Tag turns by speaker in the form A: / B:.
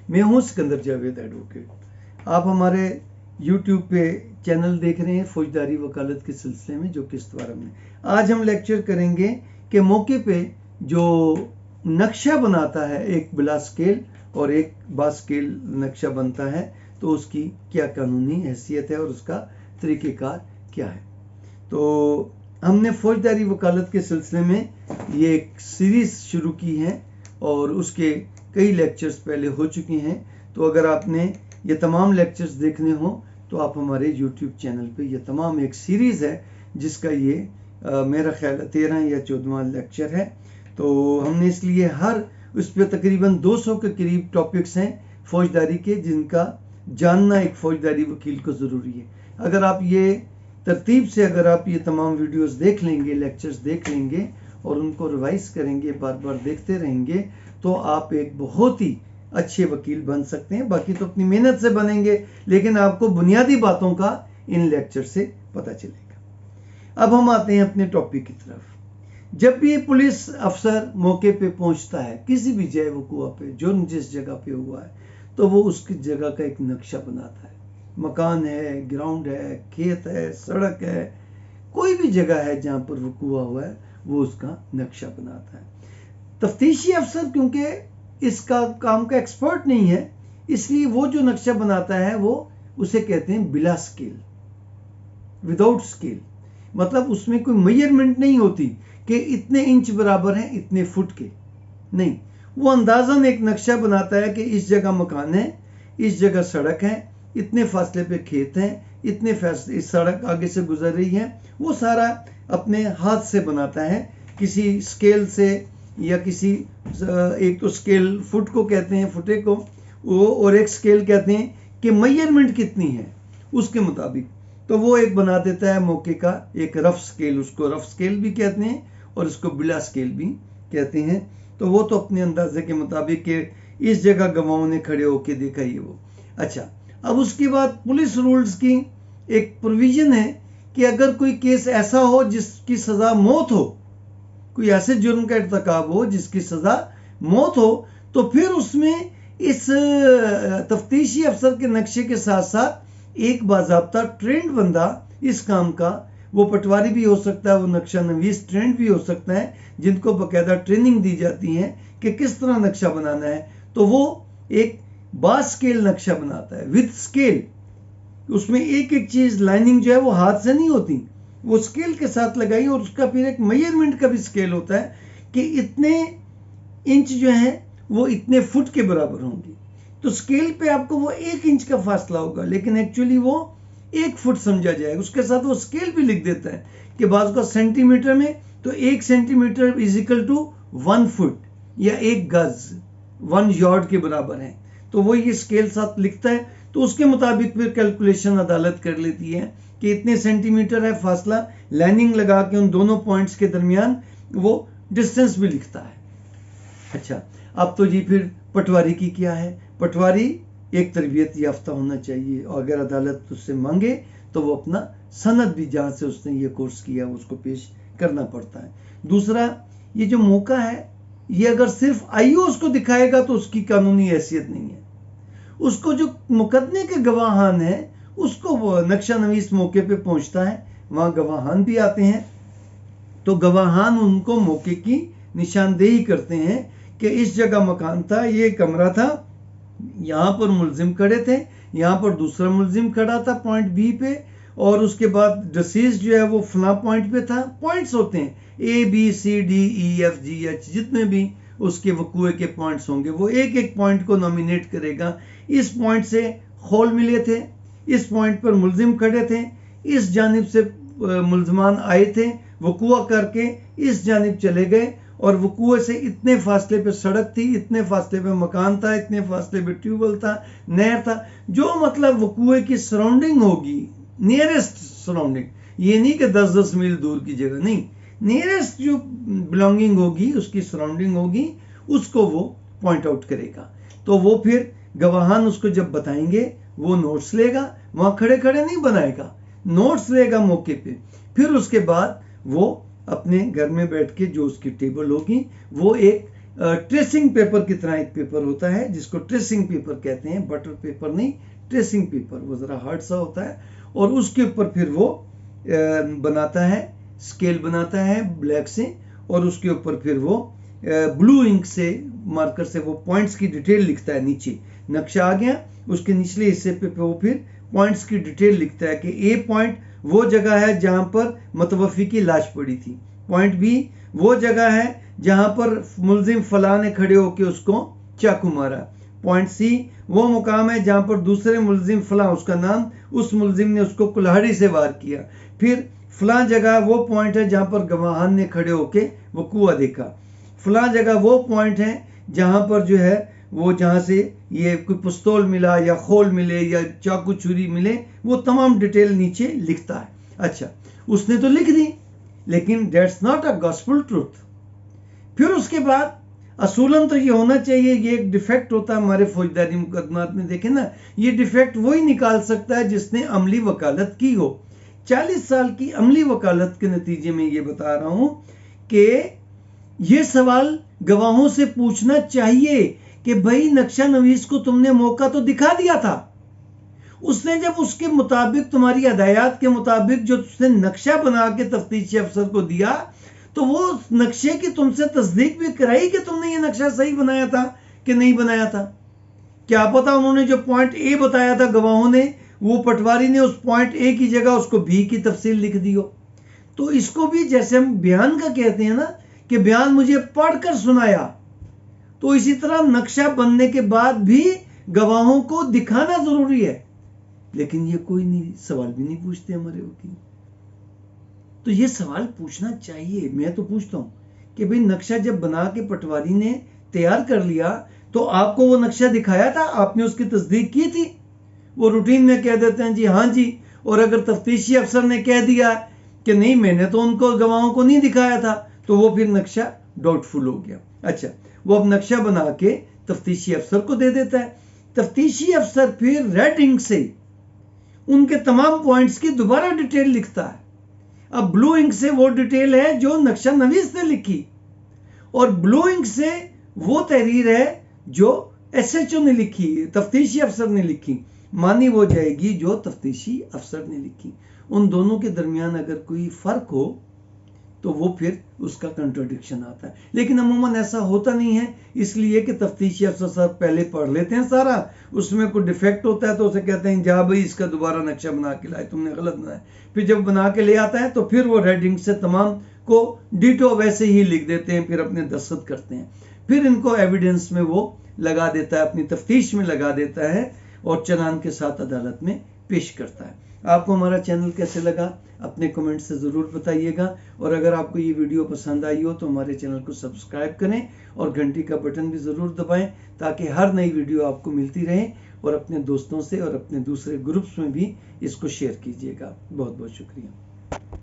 A: मैं हूं सिकंदर जावेद एडवोकेट। आप हमारे YouTube पे चैनल देख रहे हैं फौजदारी वकालत के सिलसिले में, जो किस्त वारा में। आज हम लेक्चर करेंगे कि मौके पे जो नक्शा बनाता है, एक बिला स्केल और एक बास्केल नक्शा बनता है, तो उसकी क्या कानूनी हैसियत है और उसका तरीक़ेकार क्या है। तो हमने फौजदारी वकालत के सिलसिले में ये एक सीरीज़ शुरू की है और उसके कई लेक्चर्स पहले हो चुके हैं। तो अगर आपने ये तमाम लेक्चर्स देखने हो तो आप हमारे YouTube चैनल पे ये तमाम एक सीरीज़ है जिसका ये मेरा ख्याल 13 या 14वां लेक्चर है। तो हमने इसलिए हर उस पर तकरीबन 200 के करीब टॉपिक्स हैं फौजदारी के, जिनका जानना एक फौजदारी वकील को ज़रूरी है। अगर आप ये तरतीब से अगर आप ये तमाम वीडियोस देख लेंगे, लेक्चर्स देख लेंगे और उनको रिवाइज करेंगे, बार बार देखते रहेंगे, तो आप एक बहुत ही अच्छे वकील बन सकते हैं। बाकी तो अपनी मेहनत से बनेंगे, लेकिन आपको बुनियादी बातों का इन लेक्चर से पता चलेगा। अब हम आते हैं अपने टॉपिक की तरफ। जब भी पुलिस अफसर मौके पे पहुंचता है, किसी भी जय वकुआ पे, जो जिस जगह पे हुआ है, तो वो उसकी जगह का एक नक्शा बनाता है। मकान है, ग्राउंड है, खेत है, सड़क है, कोई भी जगह है जहां पर वकुआ हुआ है, वो उसका नक्शा बनाता है। तफ्तीशी अफसर क्योंकि इसका काम का एक्सपर्ट नहीं है, इसलिए वो जो नक्शा बनाता है वो उसे कहते हैं बिला स्केल, विदाउट स्केल। मतलब उसमें कोई मेजरमेंट नहीं होती कि इतने इंच बराबर है इतने फुट के, नहीं। वो अंदाजन एक नक्शा बनाता है कि इस जगह मकान है, इस जगह सड़क है, इतने फासले पे खेत हैं, इतने फासले इस सड़क आगे से गुजर रही है। वो सारा अपने हाथ से बनाता है, किसी स्केल से या किसी एक तो स्केल फुट को कहते हैं, फुटे को वो, और एक स्केल कहते हैं कि मेजरमेंट कितनी है उसके मुताबिक। तो वो एक बना देता है मौके का एक रफ स्केल, उसको रफ स्केल भी कहते हैं और उसको बिला स्केल भी कहते हैं। तो वो तो अपने अंदाजे के मुताबिक के इस जगह गवाहों ने खड़े होके देखा ये वो। अच्छा, अब उसके बाद पुलिस रूल्स की एक प्रोविजन है कि अगर कोई केस ऐसा हो जिसकी सज़ा मौत हो, कोई ऐसे जुर्म का इर्तिकाब हो जिसकी सज़ा मौत हो, तो फिर उसमें इस तफ्तीशी अफसर के नक्शे के साथ साथ एक बाज़ाब्ता ट्रेंड बंदा इस काम का, वो पटवारी भी हो सकता है, वो नक्शा नवीस ट्रेंड भी हो सकता है, जिनको बाकायदा ट्रेनिंग दी जाती है कि किस तरह नक्शा बनाना है। तो वो एक बास्केल नक्शा बनाता है विद स्केल। उसमें एक एक चीज लाइनिंग जो है वो हाथ से नहीं होती, वो स्केल के साथ लगाई, और उसका फिर एक मेजरमेंट का भी स्केल होता है कि इतने इंच जो है वो इतने फुट के बराबर होंगे। तो स्केल पे आपको वो 1 इंच का फासला होगा, लेकिन एक्चुअली वो 1 फुट समझा जाएगा। उसके साथ वो स्केल भी लिख देता है कि बाज़ का सेंटीमीटर में, तो 1 centimetre is equal to 1 foot या 1 गज 1 यार्ड के बराबर है। तो वो ये स्केल साथ लिखता है, तो उसके मुताबिक फिर कैलकुलेशन अदालत कर लेती है कि इतने सेंटीमीटर है फासला, लाइनिंग लगा के उन दोनों पॉइंट्स के दरमियान वो डिस्टेंस भी लिखता है। अच्छा, अब तो जी फिर पटवारी की क्या है। पटवारी एक तरबियत याफ्ता होना चाहिए, और अगर अदालत उससे मांगे तो वो अपना सनद भी जहाँ से उसने ये कोर्स किया उसको पेश करना पड़ता है। दूसरा, ये जो मौका है, ये अगर सिर्फ आईओ उसको दिखाएगा तो उसकी कानूनी हैसियत नहीं है। उसको जो मुकदमे के गवाहान है, उसको वो नक्शा नवीस मौके पे पहुंचता है, वहां गवाहान भी आते हैं, तो गवाहान उनको मौके की निशानदेही करते हैं कि इस जगह मकान था, ये कमरा था, यहाँ पर मुलजिम खड़े थे, यहाँ पर दूसरा मुलजिम खड़ा था पॉइंट बी पे, और उसके बाद डिसीज जो है वो फला पॉइंट पे था। पॉइंट्स होते हैं A B C D E F G H, जितने भी उसके वकुए के पॉइंट्स होंगे वो एक एक पॉइंट को नॉमिनेट करेगा। इस पॉइंट से खोल मिले थे, इस पॉइंट पर मुलजिम खड़े थे, इस जानिब से मुलजमान आए थे, वकुआ करके इस जानिब चले गए, और वकुए से इतने फासले पे सड़क थी, इतने फासले पे मकान था, इतने फासले पे ट्यूबवेल था, नहर था, जो मतलब वकुए की सराउंडिंग होगी, नियरेस्ट सराउंडिंग, ये नहीं कि 10-10 मील दूर की जगह, नहीं, नियरेस्ट जो बिलोंगिंग होगी, उसकी सराउंडिंग होगी, उसको वो पॉइंट आउट करेगा। तो वो फिर गवाहान उसको जब बताएंगे, वो नोट्स लेगा, वहां खड़े खड़े नहीं बनाएगा, नोट्स लेगा मौके पे। फिर उसके बाद वो अपने घर में बैठ के जो उसकी टेबल होगी, वो एक ट्रेसिंग पेपर की तरह एक पेपर होता है जिसको ट्रेसिंग पेपर कहते हैं, बटर पेपर नहीं, ट्रेसिंग पेपर। वो ज़रा हार्ड सा होता है और उसके ऊपर फिर वो बनाता है, स्केल बनाता है ब्लैक से, और उसके ऊपर फिर वो ब्लू इंक से, मार्कर से वो पॉइंट्स की डिटेल लिखता है। नीचे नक्शा आ गया, उसके निचले हिस्से पे वो फिर पॉइंट्स की डिटेल लिखता है कि ए पॉइंट वो जगह है जहां पर मतवफ़ी की लाश पड़ी थी, पॉइंट बी वो जगह है जहां पर मुलजिम फलां ने खड़े होकर उसको चाकू मारा, पॉइंट सी वो मुकाम है जहां पर दूसरे मुलजिम फलां, उसका नाम, उस मुलजिम ने उसको कुल्हाड़ी से वार किया, फिर फलां जगह वो पॉइंट है जहां पर गवाहान ने खड़े होके वो कुआं देखा, फलां जगह वो पॉइंट है जहां पर जो है वो जहां से ये कोई पिस्तौल मिला या खोल मिले या चाकू छुरी मिले, वो तमाम डिटेल नीचे लिखता है। अच्छा, उसने तो लिख दी, लेकिन that's not a gospel truth. फिर उसके बाद असूलन तो ये होना चाहिए, ये एक डिफेक्ट होता है हमारे फौजदारी मुकदमात में। देखें ना, ये डिफेक्ट वही निकाल सकता है जिसने अमली वकालत की हो। 40 साल की अमली वकालत के नतीजे में ये बता रहा हूं कि ये सवाल गवाहों से पूछना चाहिए कि भाई नक्शा नवीस को तुमने मौका तो दिखा दिया था, उसने जब उसके मुताबिक, तुम्हारी हदायत के मुताबिक जो उसने नक्शा बना के तफ्तीशी अफसर को दिया, तो वो नक्शे की तुमसे तस्दीक भी कराई कि तुमने ये नक्शा सही बनाया था कि नहीं बनाया था। क्या पता उन्होंने जो पॉइंट ए बताया था गवाहों ने, वो पटवारी ने उस पॉइंट ए की जगह उसको बी की तफसील लिख दी हो। तो इसको भी जैसे हम बयान का कहते हैं ना कि बयान मुझे पढ़कर सुनाया, तो इसी तरह नक्शा बनने के बाद भी गवाहों को दिखाना जरूरी है। लेकिन ये कोई नहीं, सवाल भी नहीं पूछते हमारे वकील। तो ये सवाल पूछना चाहिए। मैं तो पूछता हूं कि भाई नक्शा जब बना के पटवारी ने तैयार कर लिया, तो आपको वो नक्शा दिखाया था, आपने उसकी तस्दीक की थी? वो रूटीन में कह देते हैं जी हाँ जी, और अगर तफ्तीशी अफसर ने कह दिया कि नहीं मैंने तो उनको गवाहों को नहीं दिखाया था, तो वो फिर नक्शा डाउटफुल हो गया। अच्छा, वो अब नक्शा बना के तफ्तीशी अफसर को दे देता है, तफ्तीशी अफसर फिर रेड इंक से उनके तमाम पॉइंट्स की दोबारा डिटेल लिखता है। अब ब्लू इंक से वो डिटेल है जो नक्शा नवीस ने लिखी, और ब्लू इंक से वो तहरीर है जो एसएचओ ने लिखी, तफ्तीशी अफसर ने लिखी, मानी वो जाएगी जो तफ्तीशी अफसर ने लिखी। उन दोनों के दरमियान अगर कोई फर्क हो तो वो फिर उसका कंट्राडिक्शन आता है। लेकिन अमूमन ऐसा होता नहीं है, इसलिए कि तफ्तीशी अफसर साहब पहले पढ़ लेते हैं सारा, उसमें कोई डिफेक्ट होता है तो उसे कहते हैं जा भाई इसका दोबारा नक्शा बना के लाए, तुमने गलत बनाया। फिर जब बना के ले आता है तो फिर वो रेडिंग से तमाम को डिटो वैसे ही लिख देते हैं, फिर अपने दस्तखत करते हैं, फिर इनको एविडेंस में वो लगा देता है, अपनी तफ्तीश में लगा देता है और चालान के साथ अदालत में पेश करता है। आपको हमारा चैनल कैसे लगा अपने कमेंट से ज़रूर बताइएगा, और अगर आपको ये वीडियो पसंद आई हो तो हमारे चैनल को सब्सक्राइब करें और घंटी का बटन भी ज़रूर दबाएं ताकि हर नई वीडियो आपको मिलती रहे, और अपने दोस्तों से और अपने दूसरे ग्रुप्स में भी इसको शेयर कीजिएगा। बहुत बहुत शुक्रिया।